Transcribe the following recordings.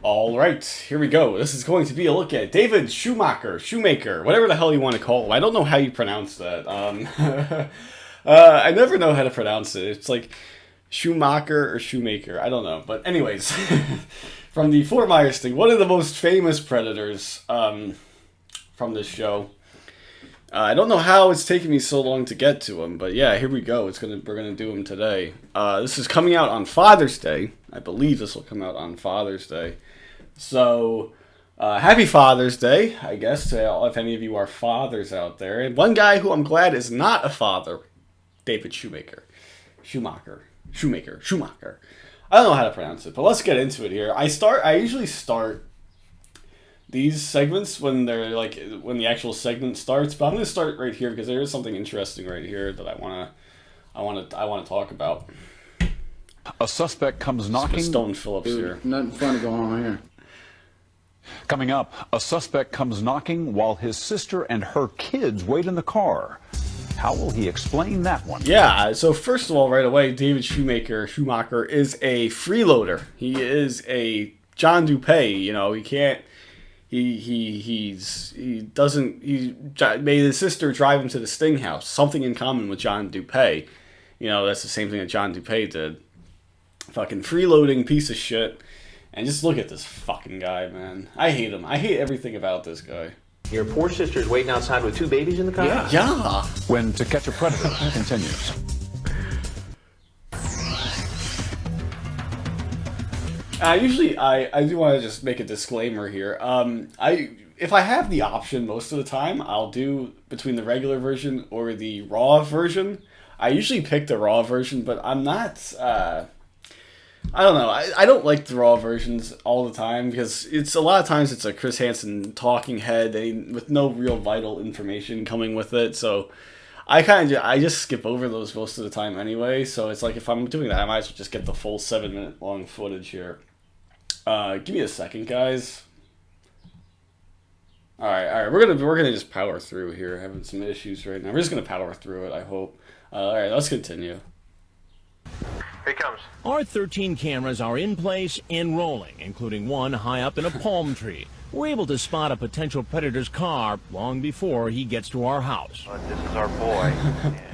Alright, here we go. This is going to be a look at David Schumacher, whatever the hell you want to call him. I don't know how you pronounce that. I never know how to pronounce it. It's like Schumacher or Shoemaker. I don't know. But anyways, from the Fort Myers thing, one of the most famous predators from this show. I don't know how it's taking me so long to get to him, but yeah, here we go. We're gonna do him today. This is coming out on Father's Day. I believe this will come out on Father's Day. So, happy Father's Day, I guess, if any of you are fathers out there. And one guy who I'm glad is not a father, David Schumacher. I don't know how to pronounce it, but let's get into it here. I usually start these segments when the actual segment starts, but I'm going to start right here because there is something interesting right here that I want to talk about. A suspect comes knocking. Stone Phillips here. Nothing funny going on here. Coming up, a suspect comes knocking while his sister and her kids wait in the car. How will he explain that one? Yeah, so first of all, right away, David Schumacher is a freeloader. He is a John DuPay. You know, he can't. He made his sister drive him to the Sting house. Something in common with John DuPay. You know, that's the same thing that John DuPay did. Fucking freeloading piece of shit. And just look at this fucking guy, man. I hate him. I hate everything about this guy. Your poor sister's waiting outside with 2 babies in the car? Yeah. When To Catch a Predator continues. Usually, I do want to just make a disclaimer here. If I have the option most of the time, I'll do between the regular version or the raw version. I usually pick the raw version, but I'm not. I don't know. I don't like the raw versions all the time because a lot of times it's a Chris Hansen talking head with no real vital information coming with it. So I just skip over those most of the time anyway. So it's like if I'm doing that, I might as well just get the full 7-minute long footage here. Give me a second, guys. All right. We're gonna just power through here. Having some issues right now. We're just gonna power through it. I hope. All right, let's continue. Here he comes. Our 13 cameras are in place and rolling, including one high up in a palm tree. We're able to spot a potential predator's car long before he gets to our house. This is our boy.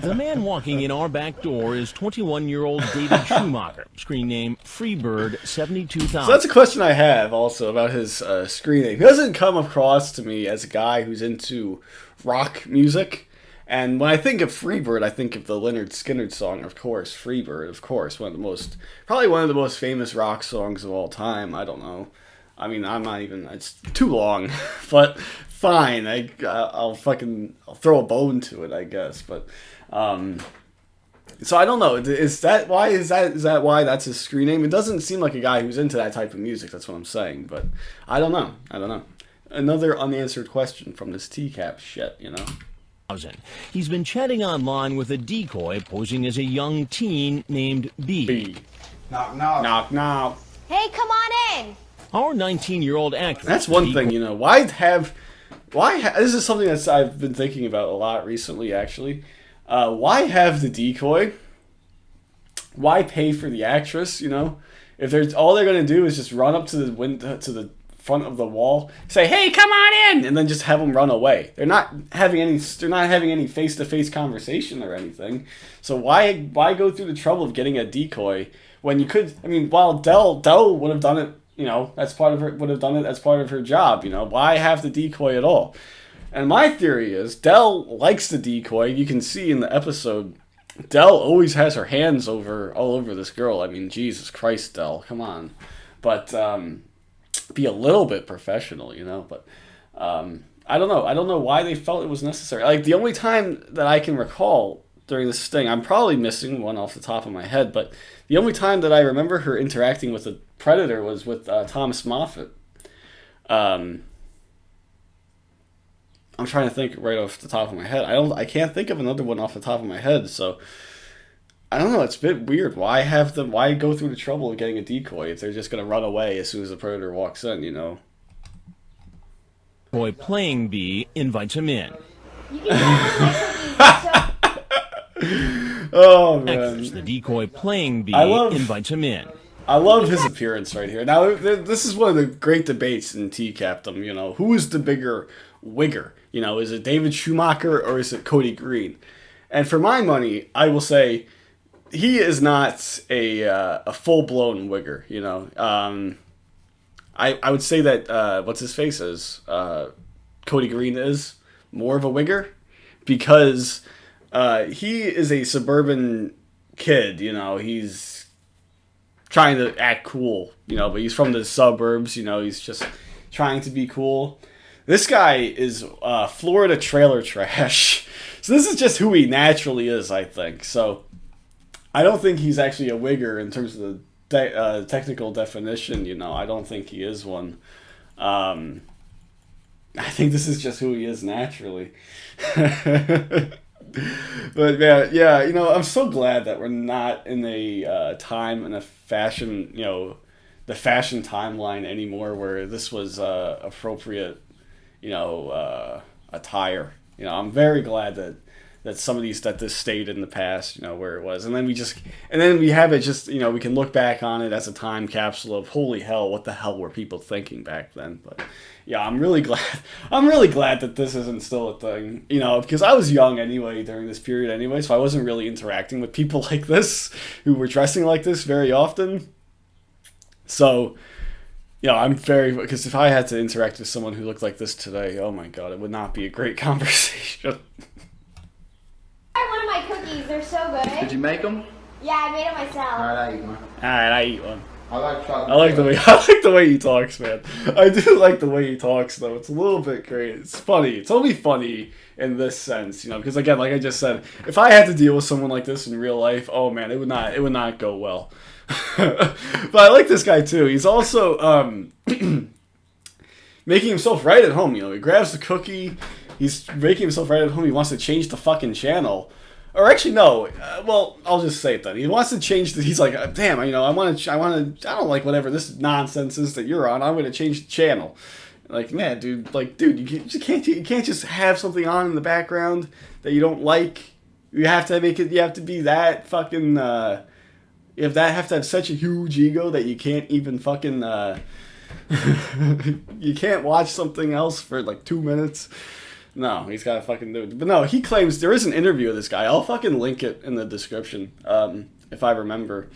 The man walking in our back door is 21-year-old David Schumacher, screen name Freebird 72,000. So that's a question I have also about his screen name. He doesn't come across to me as a guy who's into rock music. And when I think of Freebird, I think of the Lynyrd Skynyrd song, of course. Freebird, of course, probably one of the most famous rock songs of all time. I don't know. I mean, it's too long, but fine. I'll throw a bone to it, I guess. But, so I don't know. Is that why that's his screen name? It doesn't seem like a guy who's into that type of music. That's what I'm saying. But I don't know. Another unanswered question from this TCAP shit, you know? He's been chatting online with a decoy posing as a young teen named B. Knock, knock. Knock, knock. Hey, come on in. Our 19-year-old actress. That's one thing, you know. This is something that I've been thinking about a lot recently, actually. Why have the decoy? Why pay for the actress, you know? If all they're going to do is just run up to the window, to the front of the wall, say, "Hey, come on in," and then just have them run away. They're not having any face-to-face conversation or anything. So why go through the trouble of getting a decoy when you could? I mean, while Dell would have done it, you know, as part of her job. You know, why have the decoy at all? And my theory is Dell likes the decoy. You can see in the episode, Dell always has her hands all over this girl. I mean, Jesus Christ, Dell, come on. But be a little bit professional, you know. But I don't know why they felt it was necessary. Like, the only time that I can recall during this thing, I'm probably missing one off the top of my head, but the only time that I remember her interacting with a predator was with Thomas Moffat. I'm trying to think right off the top of my head. I can't think of another one off the top of my head, so I don't know. It's a bit weird. Why go through the trouble of getting a decoy if they're just going to run away as soon as the predator walks in, you know? Boy playing B invites him in. Oh, man. Actress, the decoy playing B I love invites him in. I love his appearance right here. Now, this is one of the great debates in T-Capdom. You know, who is the bigger wigger? You know, is it David Schumacher or is it Cody Green? And for my money, I will say he is not a full-blown wigger. You know, I would say that what's his face is Cody Green is more of a wigger because he is a suburban kid. You know, he's trying to act cool. You know, but he's from the suburbs. You know, he's just trying to be cool. This guy is Florida trailer trash. So this is just who he naturally is, I think. So I don't think he's actually a wigger in terms of the technical definition. You know, I don't think he is one. I think this is just who he is naturally. But yeah, you know, I'm so glad that we're not in a time in a fashion, you know, the fashion timeline anymore where this was appropriate, you know, attire. You know, I'm very glad that some of these, that this stayed in the past, you know, where it was. And then we have it just, you know, we can look back on it as a time capsule of holy hell, what the hell were people thinking back then? But yeah, I'm really glad that this isn't still a thing, you know, because I was young anyway during this period anyway, so I wasn't really interacting with people like this who were dressing like this very often. So, yeah, I'm very, because if I had to interact with someone who looked like this today, oh my god, it would not be a great conversation. I want my cookies. They're so good. Did you make them? Yeah, I made them myself. All right, I eat one. Alright, I eat one. I like chocolate. I like the way he talks, man. I do like the way he talks, though. It's a little bit great. It's funny. It's only funny in this sense, you know, because again, like I just said, if I had to deal with someone like this in real life, oh man, it would not go well. But I like this guy too. He's also making himself right at home. You know, he grabs the cookie. He's making himself right at home. He wants to change the fucking channel. Or actually, no. Well, I'll just say it then. He wants to change. He's like, damn, you know, I don't like whatever this nonsense is that you're on. I'm going to change the channel. Like, man, dude, you can't just have something on in the background that you don't like. You have to make it. You have to be that fucking. You have to have such a huge ego that you can't even fucking. You can't watch something else for like 2 minutes. No, he's got to fucking do it. But no, he claims there is an interview of this guy. I'll fucking link it in the description, if I remember.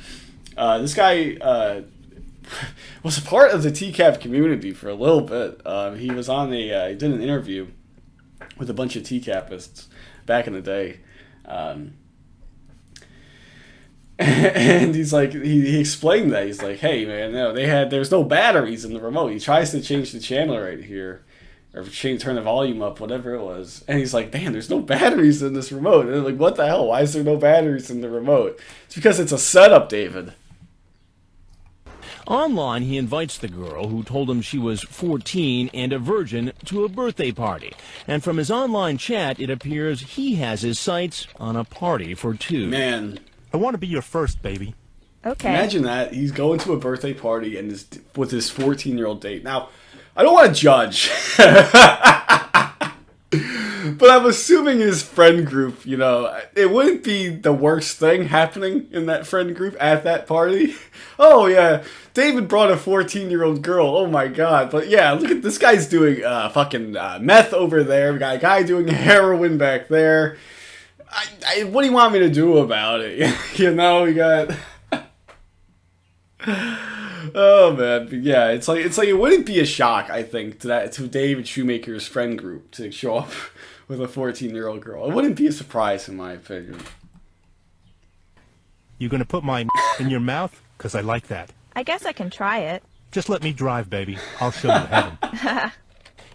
This guy was a part of the TCAP community for a little bit. He was on he did an interview with a bunch of TCAPists back in the day. And he's like, he explained that. He's like, hey, man, no, there's no batteries in the remote. He tries to change the channel right here. Or turn the volume up, whatever it was. And he's like, man, there's no batteries in this remote. And they're like, what the hell? Why is there no batteries in the remote? It's because it's a setup, David. Online, he invites the girl, who told him she was 14 and a virgin, to a birthday party. And from his online chat, it appears he has his sights on a party for two. Man. I want to be your first, baby. Okay. Imagine that. He's going to a birthday party and with his 14-year-old date. Now, I don't want to judge. But I'm assuming his friend group, you know, it wouldn't be the worst thing happening in that friend group at that party. Oh, yeah, David brought a 14-year-old girl. Oh, my God. But, yeah, look at this guy's doing fucking meth over there. We got a guy doing heroin back there. What do you want me to do about it? You know, we got... Oh man, but yeah, it's like it wouldn't be a shock, I think, to David Shoemaker's friend group to show up with a 14-year-old girl. It wouldn't be a surprise, in my opinion. You gonna put my in your mouth? 'Cause I like that. I guess I can try it. Just let me drive, baby. I'll show you heaven.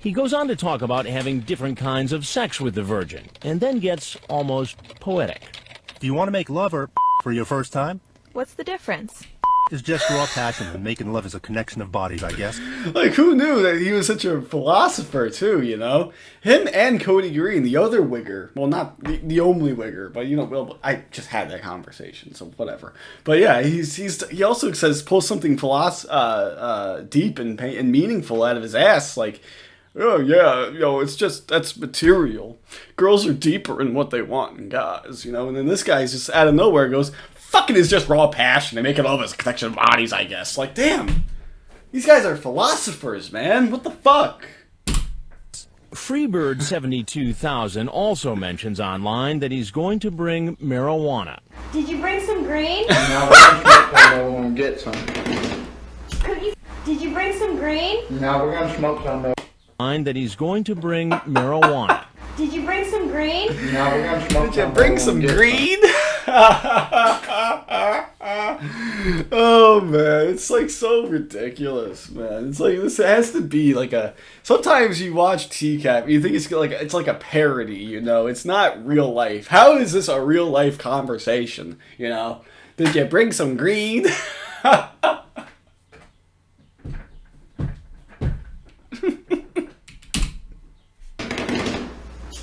He goes on to talk about having different kinds of sex with the virgin, and then gets almost poetic. Do you want to make love or for your first time? What's the difference? Is just raw passion, and making love is a connection of bodies, I guess. Like, who knew that he was such a philosopher, too, you know? Him and Cody Green, the other wigger. Well, not the only wigger, but, you know, well, I just had that conversation, so whatever. But, yeah, he also says, pull something deep and meaningful out of his ass, like, oh, yeah, you know, that's material. Girls are deeper in what they want in guys, you know? And then this guy's just out of nowhere goes, fucking is just raw passion. They make it love as a connection of bodies, I guess. Like, damn. These guys are philosophers, man. What the fuck? Freebird 72,000 also mentions online that he's going to bring marijuana. Did you bring some green? Now we're gonna smoke some. Though. We're gonna get some. Cookies? Did you bring some green? Now we're gonna smoke some. Though. That he's going to bring marijuana. Did you bring some green? Now we're gonna smoke some. Did you bring some green? Oh man, it's like so ridiculous, man. It's like this has to be like a. Sometimes you watch TCAP, you think it's like a parody, you know. It's not real life. How is this a real life conversation? You know, did you bring some green?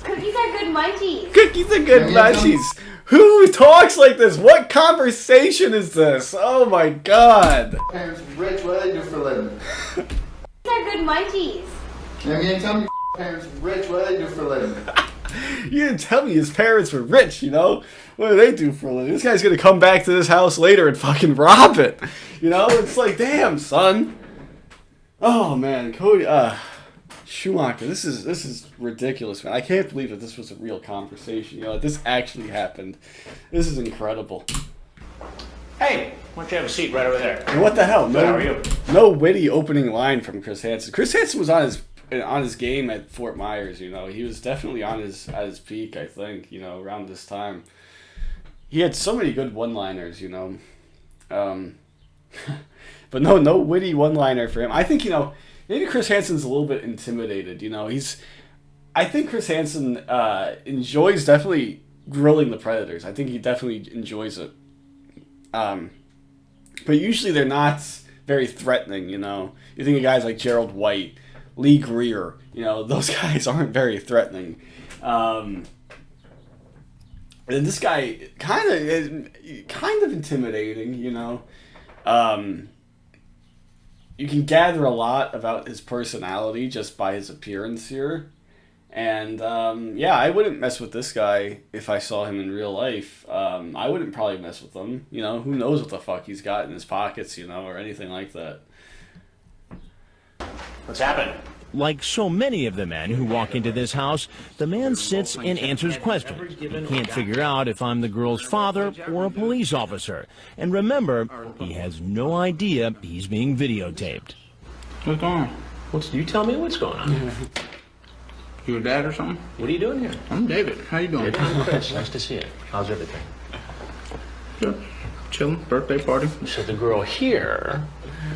Cookies are good munchies. Cookies are good munchies. Who talks like this? What conversation is this? Oh my god. Parents rich, what do they do for a living? Cookies are good munchies. You ain't tell me parents rich, what do they do for a living? You didn't tell me his parents were rich, you know? What do they do for a living? This guy's gonna come back to this house later and fucking rob it. You know? It's like, damn, son. Oh man, Cody, Schumacher, this is ridiculous, man. I can't believe that this was a real conversation. You know, this actually happened. This is incredible. Hey, why don't you have a seat right over there? And what the hell? How are you? No witty opening line from Chris Hansen. Chris Hansen was on his game at Fort Myers. You know, he was definitely at his peak. I think, you know, around this time, he had so many good one-liners. You know, but no witty one-liner for him. I think, you know. Maybe Chris Hansen's a little bit intimidated, you know. I think Chris Hansen enjoys definitely grilling the Predators. I think he definitely enjoys it. But usually they're not very threatening, you know. You think of guys like Gerald White, Lee Greer, you know, those guys aren't very threatening. And this guy kind of intimidating, you know. You can gather a lot about his personality just by his appearance here. And, yeah, I wouldn't mess with this guy if I saw him in real life. I wouldn't probably mess with him. You know, who knows what the fuck he's got in his pockets, you know, or anything like that. What's happened? Like so many of the men who walk into this house, the man sits and answers questions. He can't figure out if I'm the girl's father or a police officer. And remember, he has no idea he's being videotaped. What's going on? You tell me what's going on. You your dad or something? What are you doing here? I'm David. How you doing? I'm Chris. Nice to see you. How's everything? Good. Chilling. Birthday party. So the girl here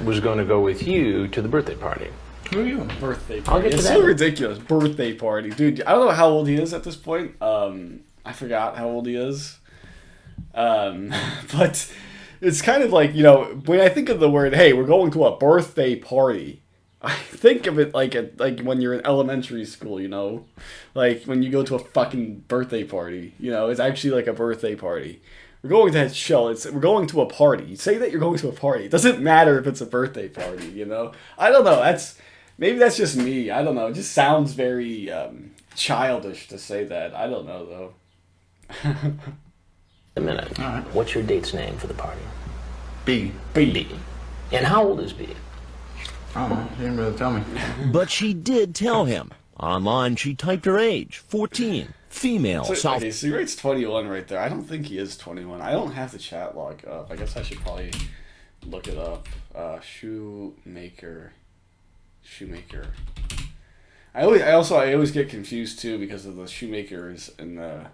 was going to go with you to the birthday party. Who are you? Birthday I'll party. get to It's that. so ridiculous. Birthday party. Dude, I don't know how old he is at this point. I forgot how old he is. But it's kind of like, you know, when I think of the word, hey, we're going to a birthday party, I think of it like when you're in elementary school, you know? Like when you go to a fucking birthday party, you know, it's actually like a birthday party. We're going to that show. We're going to a party. You say that you're going to a party. It doesn't matter if it's a birthday party, you know? I don't know. Maybe that's just me. I don't know. It just sounds very childish to say that. I don't know, though. A minute. All right. What's your date's name for the party? B. B. And how old is B? I don't know. She didn't really tell me. But she did tell him. Online, she typed her age, 14, female, South. Okay, so he writes 21 right there. I don't think he is 21. I don't have the chat log up. I guess I should probably look it up. Shoemaker. I always get confused too because of the Shoemakers in the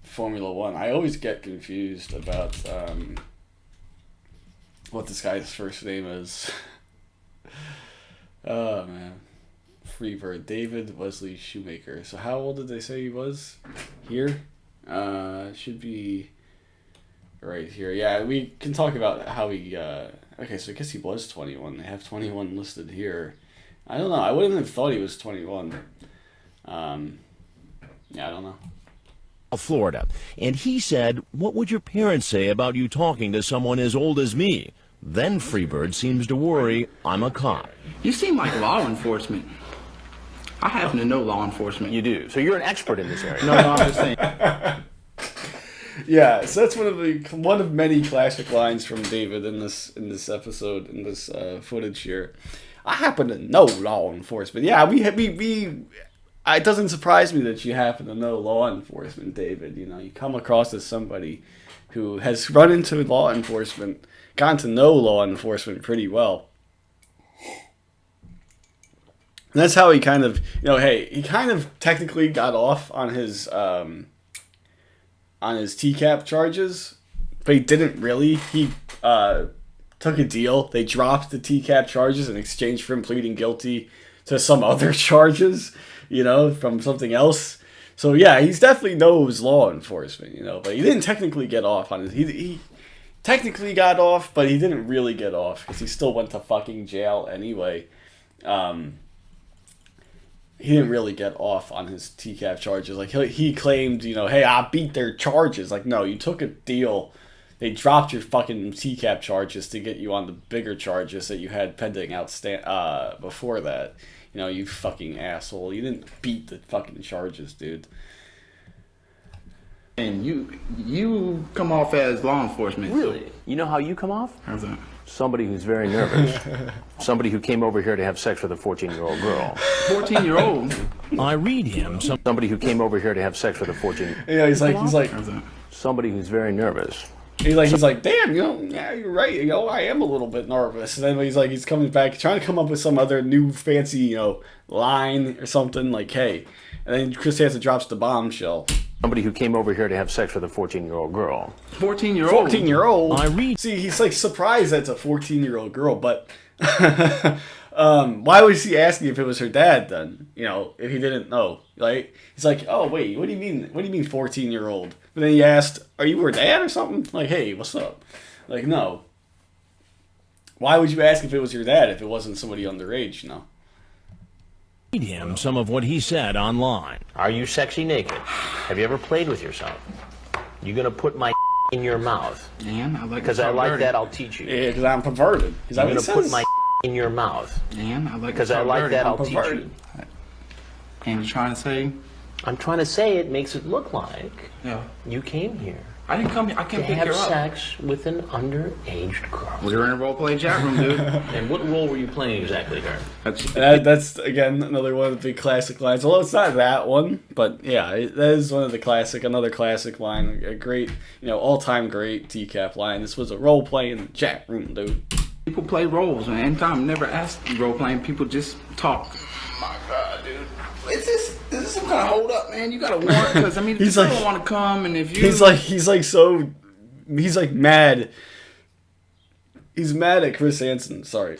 Formula One. I always get confused about what this guy's first name is. Oh man, Freebird, David Wesley Shoemaker. So how old did they say he was? Here, should be right here. Yeah, we can talk about how he. Okay, so I guess he was 21. They have 21 listed here. I don't know. I wouldn't have thought he was 21. Yeah, I don't know. Florida. And he said, "What would your parents say about you talking to someone as old as me?" Then Freebird seems to worry I'm a cop. You seem like law enforcement. I happen to know law enforcement. You do. So you're an expert in this area. No, I'm just saying. Yeah, so that's one of many classic lines from David in this episode, in this footage here. I happen to know law enforcement. Yeah, we it doesn't surprise me that you happen to know law enforcement, David. You know, you come across as somebody who has run into law enforcement, gotten to know law enforcement pretty well. And that's how he kind of, he kind of technically got off on his TCAP charges, but he didn't really. He took a deal. They dropped the TCAP charges in exchange for him pleading guilty to some other charges, from something else. So yeah, he's definitely knows law enforcement, but he didn't technically get off on it. He technically got off, but he didn't really get off because he still went to fucking jail anyway. He didn't really get off on his TCAP charges. Like, he claimed, hey, I beat their charges. Like, no, you took a deal. They dropped your fucking TCAP charges to get you on the bigger charges that you had pending before that. You fucking asshole. You didn't beat the fucking charges, dude. And you come off as law enforcement. Really? You know how you come off? How's that? Somebody who's very nervous. Somebody who came over here to have sex with a 14-year-old girl. 14-year-old? I read him. Somebody who came over here to have sex with a 14-year-old. Yeah, he's like, How's that? Somebody who's very nervous. He's like, damn, yeah, you're right. I am a little bit nervous. And then he's coming back, trying to come up with some other new fancy, line or something like, hey. And then Chris Hansen drops the bombshell. Somebody who came over here to have sex with a 14-year-old girl. 14-year-old? 14-year-old? I read. See, he's like surprised that's a 14-year-old girl, but why was he asking if it was her dad then? If he didn't know, right? He's like, oh, wait, what do you mean? What do you mean 14-year-old? But then he asked, are you her dad or something? Like, hey, what's up? Like, no. Why would you ask if it was your dad if it wasn't somebody underage, Read him some of what he said online. Are you sexy naked? Have you ever played with yourself? You gonna put my in your mouth? And I like Because I like that, I'll teach you. Yeah, because I'm perverted. You're gonna put my in your mouth. And I like Because I like that, I'll teach you. And you're trying to say? I'm trying to say it makes it look like you came here. I didn't come here. I can't to pick have her up. sex with an underage girl. We were in a role-playing chat room, dude. And what role were you playing exactly, Garth? That's again another one of the big classic lines. Well, it's not that one, but yeah, that is one of the another classic line. A great, all-time great TCAP line. This was a role-playing chat room, dude. People play roles, man. Anytime, never ask role-playing. People just talk. My God, dude. Is this some kind of hold up, man? You got a warrant? Because, if you don't want to come, and if you... He's mad. He's mad at Chris Hansen. Sorry.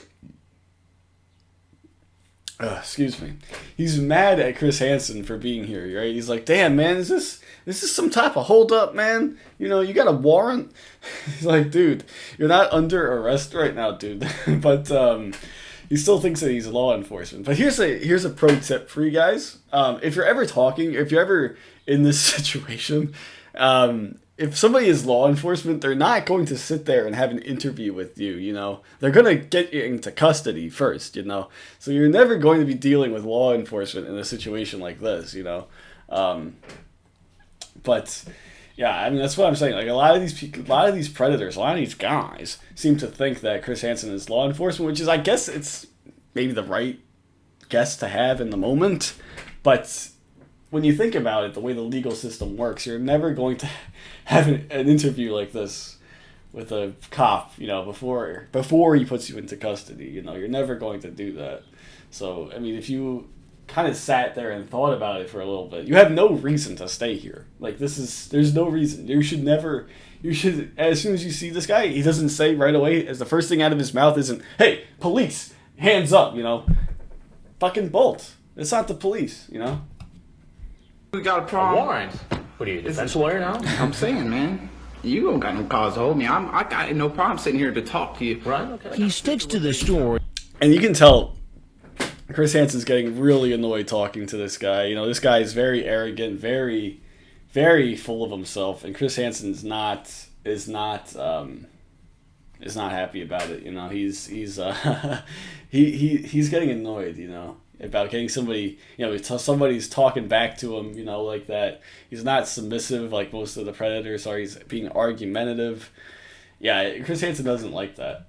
Excuse me. He's mad at Chris Hansen for being here, right? He's like, damn, man, is this some type of hold up, man? You got a warrant? He's like, dude, you're not under arrest right now, dude. But, he still thinks that he's law enforcement. But here's a pro tip for you guys. If you're ever in this situation, if somebody is law enforcement, they're not going to sit there and have an interview with you, They're going to get you into custody first, So you're never going to be dealing with law enforcement in a situation like this, But... yeah, that's what I'm saying. Like, a lot of these predators, a lot of these guys seem to think that Chris Hansen is law enforcement, which is, I guess, it's maybe the right guess to have in the moment. But when you think about it, the way the legal system works, you're never going to have an interview like this with a cop, before he puts you into custody. You're never going to do that. So, if you kind of sat there and thought about it for a little bit, you have no reason to stay here. Like, there's no reason. You should, as soon as you see this guy, he doesn't say right away, as the first thing out of his mouth isn't, hey, police, hands up, fucking bolt. It's not the police, We got a A problem. warrant? What are you, a defense lawyer now? I'm saying, man. You don't got no cause to hold me. I got no problem sitting here to talk to you. Right, okay. He sticks to the story. And you can tell Chris Hansen's getting really annoyed talking to this guy. This guy is very arrogant, very, very full of himself, and Chris Hansen is not happy about it. He's he's getting annoyed. about getting somebody, somebody's talking back to him, like that. He's not submissive like most of the Predators are. He's being argumentative. Yeah, Chris Hansen doesn't like that.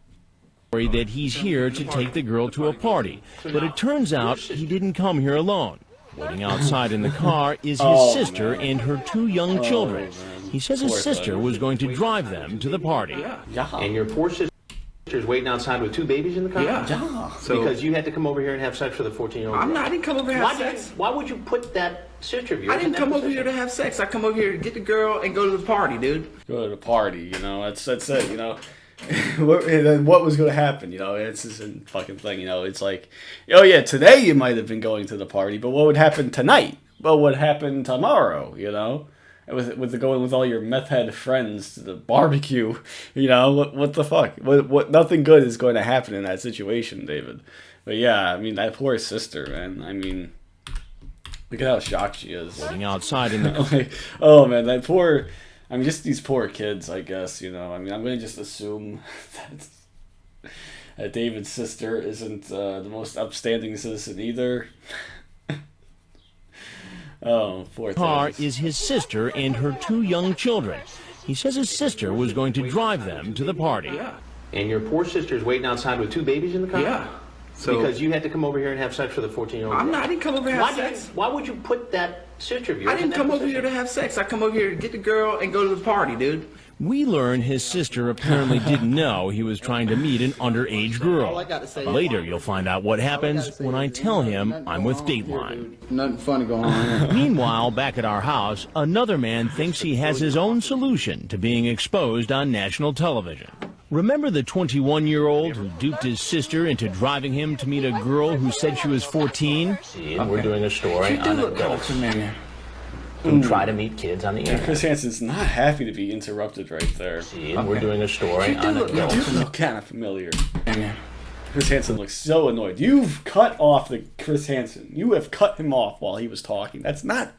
That he's here to take the girl to a party, but it turns out he didn't come here alone. Waiting outside in the car is his sister and her 2 young children. He says his sister was going to drive them to the party. Yeah. And your poor sister's waiting outside with 2 babies in the car? Yeah. So, because you had to come over here and have sex with a 14-year-old girl. I didn't come over here to have sex. Why would you put that sister of yours I didn't come over here to have sex. I come over here to get the girl and go to the party, dude. Go to the party, that's it, And then what was going to happen, it's this fucking thing, it's like, oh yeah, today you might have been going to the party, but what would happen tonight? What would happen tomorrow, with going with all your meth head friends to the barbecue, what the fuck? What nothing good is going to happen in that situation, David. But yeah, I mean, that poor sister, man. I mean, look at how shocked she is. Waiting outside in the like, oh man, just these poor kids, I guess, I'm going to just assume that David's sister isn't the most upstanding citizen either. Oh, poor car is his sister and her 2 young children. He says his sister was going to drive them to the party. Yeah. And your poor sister's waiting outside with 2 babies in the car? Yeah. So, because you had to come over here and have sex with a 14-year-old girl. I didn't come over here to have sex. Why would you put that sister of yours I didn't come over here to have sex. I come over here to get the girl and go to the party, dude. We learn his sister apparently didn't know he was trying to meet an underage girl. Later, you'll find out what happens when I tell him I'm with Dateline. Nothing funny going on here. Meanwhile, back at our house, another man thinks he has his own solution to being exposed on national television. Remember the 21-year-old who duped his sister into driving him to meet a girl who said she was 14? And we're doing a story on adults who try to meet kids on the internet. Chris Hansen's not happy to be interrupted right there. And we're doing a story on adults. You look kind of familiar. Chris Hansen looks so annoyed. You've cut off Chris Hansen. You have cut him off while he was talking. That's not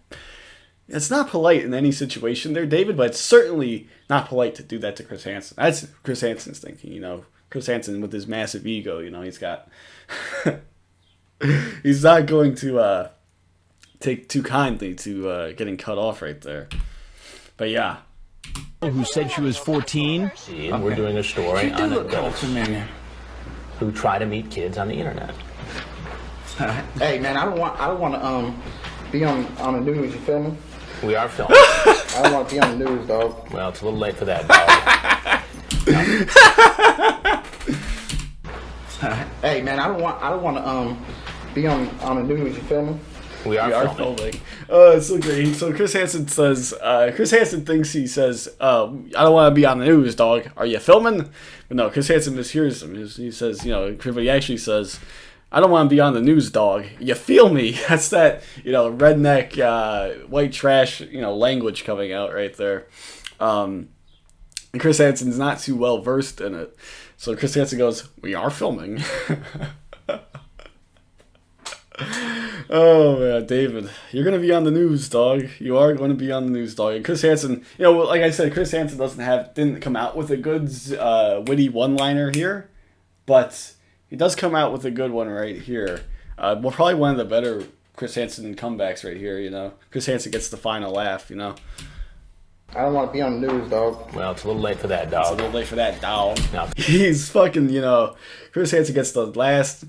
polite in any situation there, David, but it's certainly not polite to do that to Chris Hansen. That's Chris Hansen's thinking, Chris Hansen with his massive ego, he's got... he's not going to take too kindly to getting cut off right there. But yeah. Who said she was 14? And we're doing a story on adults who try to meet kids on the internet. Hey man, I don't want to be on the news. You feel me? We are filming. I don't want to be on the news, dog. Well, it's a little late for that, dog. Hey man, I don't want to be on the news. You feel me? We are filming. It's so great. So Chris Hansen says, he says, I don't want to be on the news, dog. Are you filming? But no, Chris Hansen mishears him. He says, but he actually says, I don't want to be on the news, dog. You feel me? That's that, redneck, white trash, language coming out right there. And Chris Hansen's not too well versed in it. So Chris Hansen goes, we are filming. Oh man, David, you're gonna be on the news, dog. You are going to be on the news, dog. And Chris Hansen, like I said, Chris Hansen didn't come out with a good witty one-liner here, but he does come out with a good one right here. Probably one of the better Chris Hansen comebacks right here. Chris Hansen gets the final laugh. I don't want to be on the news, dog. Well, it's a little late for that, dog. It's a little late for that, dog. No. He's fucking, Chris Hansen gets the last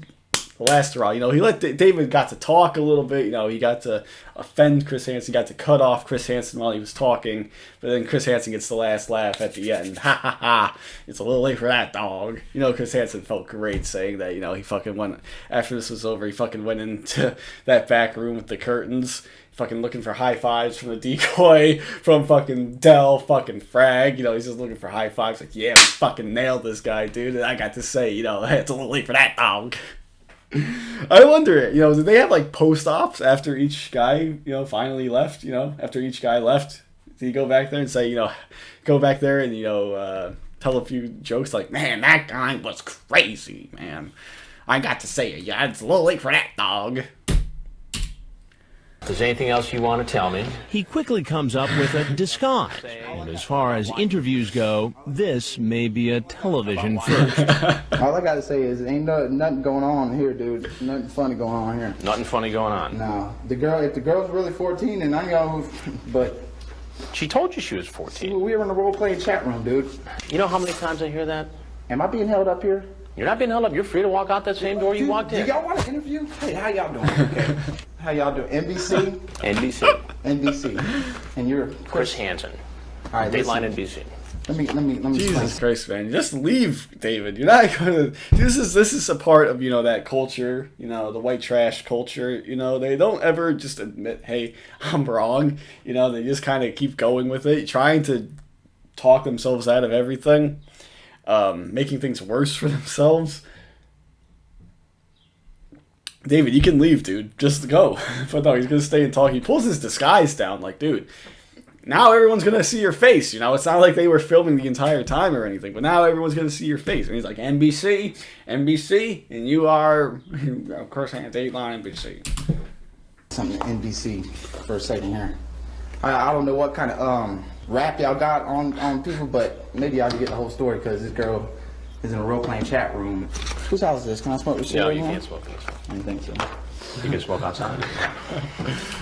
straw. He let David got to talk a little bit. He got to offend Chris Hansen, got to cut off Chris Hansen while he was talking. But then Chris Hansen gets the last laugh at the end. Ha ha ha! It's a little late for that, dog. Chris Hansen felt great saying that. He fucking went after this was over. He fucking went into that back room with the curtains, fucking looking for high fives from the decoy, from fucking Dell, fucking Frag. He's just looking for high fives. Like, yeah, we fucking nailed this guy, dude. And I got to say, it's a little late for that, dog. I wonder, did they have like post-ops after each guy, finally left? After each guy left, did he go back there and say, go back there and tell a few jokes like, man, that guy was crazy, man. I got to say it, yeah, it's a little late for that, dog. there's anything else you want to tell me. He quickly comes up with a disguise. And as far as interviews go, this may be a television first. All I gotta say is, ain't nothing going on here, dude. Nothing funny going on here. Nothing funny going on. No, if the girl's really 14, then I know, but She told you she was 14. we were in the role-playing chat room, dude. You know how many times I hear that? Am I being held up here? You're not being held up. You're free to walk out that same door you walked in. Do y'all want to interview? Hey, how y'all doing? Okay. How y'all doing? NBC? NBC. NBC. And you're Chris Hansen. All right, Dateline listen. NBC. Let me Jesus Christ, man! Just leave, David. You're not gonna. This is a part of that culture. The white trash culture. They don't ever just admit, hey, I'm wrong. They just kind of keep going with it, trying to talk themselves out of everything, making things worse for themselves. David, you can leave, dude. Just go. But no, he's gonna stay and talk. He pulls his disguise down, like, dude. Now everyone's going to see your face, It's not like they were filming the entire time or anything, but now everyone's going to see your face. And he's like, NBC, and you are, of course, Dateline NBC. Something to NBC for a second here. I don't know what kind of rap y'all got on people, but maybe y'all can get the whole story, because this girl is in a role-playing chat room. Whose house is this? Can I smoke this shit? No, you can't smoke this. I don't think so. You can smoke outside.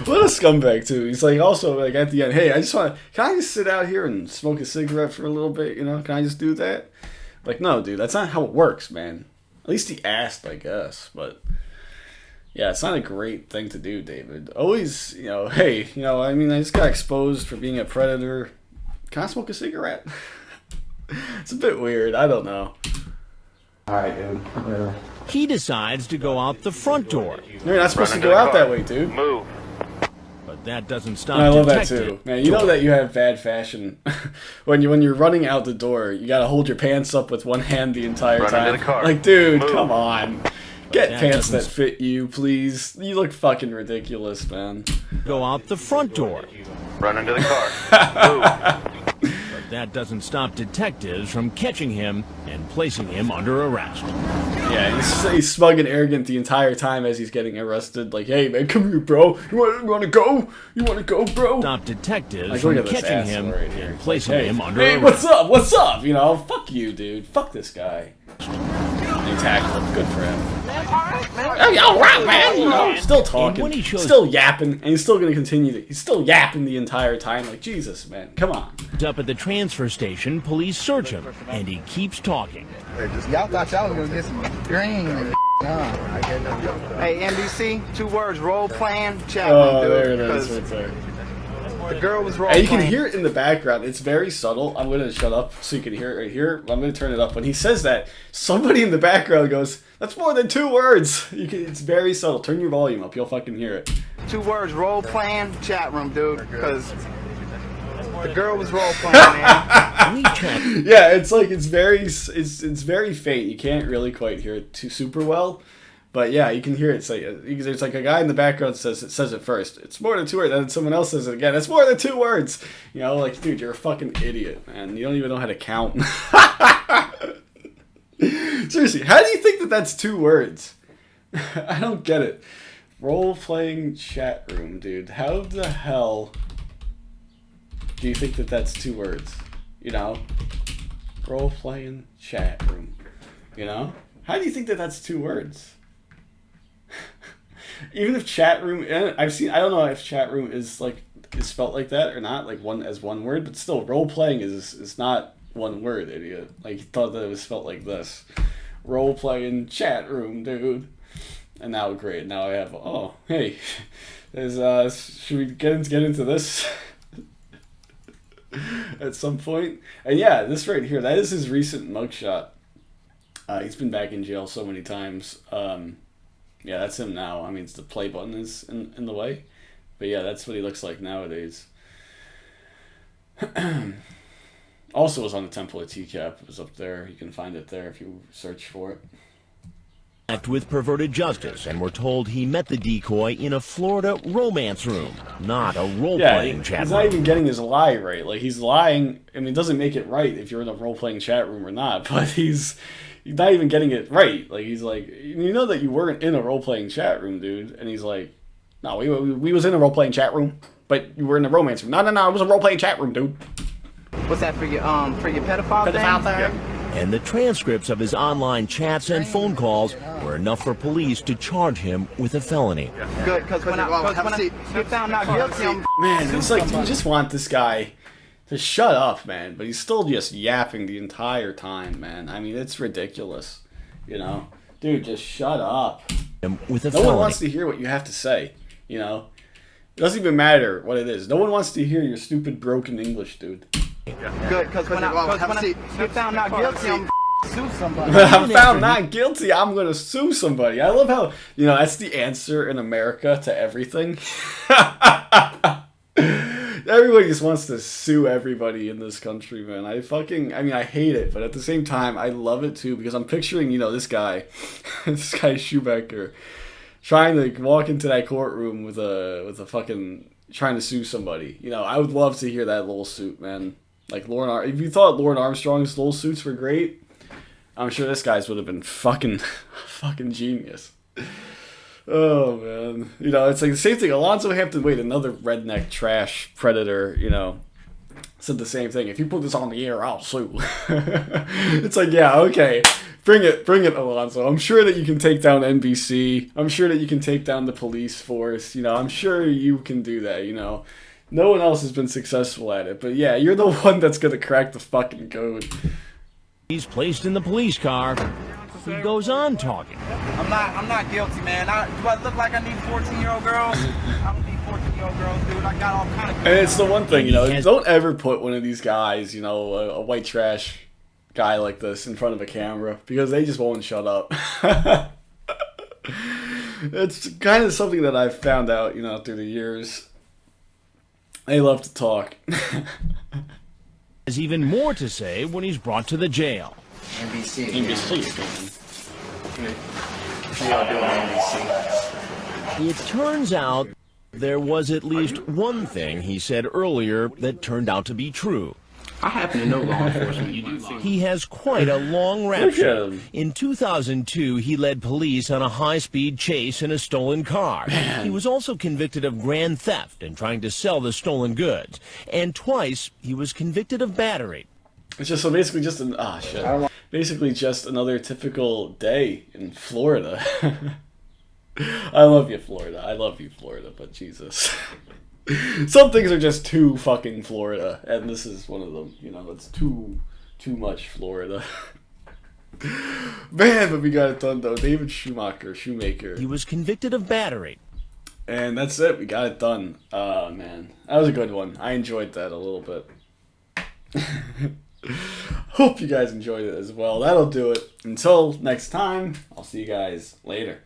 What a scumbag, too. He's like, also, like, at the end, hey, can I just sit out here and smoke a cigarette for a little bit, Can I just do that? Like, no, dude, that's not how it works, man. At least he asked, I guess, but yeah, it's not a great thing to do, David. Always, hey, I just got exposed for being a predator. Can I smoke a cigarette? It's a bit weird. I don't know. All right, dude. He decides to go out the front door. You're not supposed to go out that way, dude. Move. But that doesn't stop I love that Detective. too, man. You know that you have bad fashion when you're running out the door. You gotta hold your pants up with one hand the entire Run time. under the car. Like, dude, Move. come on. Get That pants that doesn't- fit you, please. You look fucking ridiculous, man. Go out the front door. Run into the car. Move. But that doesn't stop detectives from catching him and placing him under arrest. Yeah, he's smug and arrogant the entire time as he's getting arrested. Like, hey, man, come here, bro. You want to go? You want to go, bro? Stop detectives Like, from look at this catching asshole him right here. and placing Hey, him under hey, arrest. what's up? What's up? Fuck you, dude. Fuck this guy. They tackled him. Good for him. Hey, all right, man. Still talking. when he shows- Still yapping. And he's still going to continue. He's still yapping the entire time. Like, Jesus, man. Come on. Up at the transfer station, police search him, and he keeps talking. Y'all thought y'all was going to get some green. Hey, NBC, 2 words, role-playing chat room, Oh, dude. there it is. 'Cause Right there. the girl was And role-playing. you can hear it in the background. It's very subtle. I'm going to shut up so you can hear it right here. I'm going to turn it up. When he says that, somebody in the background goes, that's more than 2 words. It's very subtle. Turn your volume up. You'll fucking hear it. 2 words, role-playing chat room, dude. Because the girl was role-playing, man. We check. Yeah, it's like it's very faint. You can't really quite hear it too super well. But yeah, you can hear it. It's like there's like a guy in the background says it first. It's more than 2 words. And then someone else says it again. It's more than 2 words. Like, dude, you're a fucking idiot, man. You don't even know how to count. Seriously, how do you think that that's 2 words? I don't get it. Role-playing chat room, dude. How the hell do you think that that's 2 words? Role-playing chat room. How do you think that that's 2 words? Even if chat room, I don't know if chat room is spelt like that or not, like one word, but still, role-playing is not 1 word, idiot. Like, you thought that it was spelt like this. Role-playing chat room, dude. And now, great, now I have, oh, hey, should we get into this? At some point. And yeah, this right here, that is his recent mugshot. He's been back in jail so many times. Yeah, that's him now. It's the play button is in the way. But yeah, that's what he looks like nowadays. Also was on the Temple of TCAP. It was up there. You can find it there if you search for it. With perverted justice, and we're told he met the decoy in a Florida romance room, not a role-playing chat he's room. not even getting his lie right. Like, he's lying. It doesn't make it right if you're in a role-playing chat room or not, but he's not even getting it right. Like, he's like, you know that you weren't in a role-playing chat room, dude. And he's like, No, we was in a role-playing chat room, but you were in a romance room. No, it was a role-playing chat room, dude. What's that for your pedophile thing? And the transcripts of his online chats and phone calls were enough for police to charge him with a felony. Good, because when I get found not guilty, I'm... Man, it's like, you just want this guy to shut up, man. But he's still just yapping the entire time, man. I mean, it's ridiculous, you know? Dude, just shut up. With a no one wants to hear what you have to say, you know? It doesn't even matter what it is. No one wants to hear your stupid broken English, dude. Good, because when I get found not guilty, I'm sue somebody. I'm found not guilty, I'm gonna sue somebody. I love how, you know, that's the answer in America to everything. Everybody just wants to sue everybody in this country, man. I hate it, but at the same time, I love it too, because I'm picturing, you know, this guy Schumacher, trying to walk into that courtroom with a fucking, trying to sue somebody. You know, I would love to hear that little suit, man. Like, if you thought Lauren Armstrong's little suits were great, I'm sure this guy's would have been fucking genius. Oh, man. You know, it's like the same thing. Alonzo Hampton, another redneck trash predator, you know, said the same thing. If you put this on the air, I'll sue. It's like, yeah, okay. Bring it, Alonzo. I'm sure that you can take down NBC. I'm sure that you can take down the police force. You know, I'm sure you can do that, you know. No one else has been successful at it. But yeah, you're the one that's going to crack the fucking code. He's placed in the police car. He goes on talking. I'm not guilty, man. Do I look like I need 14-year-old girls? I don't need 14-year-old girls, dude. I got all kind of... And it's the one thing, you know, don't ever put one of these guys, you know, a white trash guy like this in front of a camera, because they just won't shut up. It's kind of something that I've found out, you know, through the years. They love to talk. Has even more to say when he's brought to the jail. NBC. It turns out there was at least one thing he said earlier that turned out to be true. I happen to know law enforcement. He has quite a long rap sheet. In 2002, he led police on a high-speed chase in a stolen car. He was also convicted of grand theft and trying to sell the stolen goods. And twice, he was convicted of battery. It's just basically just basically just another typical day in Florida. I love you, Florida. I love you, Florida, but Jesus. Some things are just too fucking Florida, and this is one of them. You know, it's too much Florida. Man, but we got it done, though. David Schumacher. He was convicted of battery. And that's it. We got it done. Man. That was a good one. I enjoyed that a little bit. Hope you guys enjoyed it as well. That'll do it. Until next time, I'll see you guys later.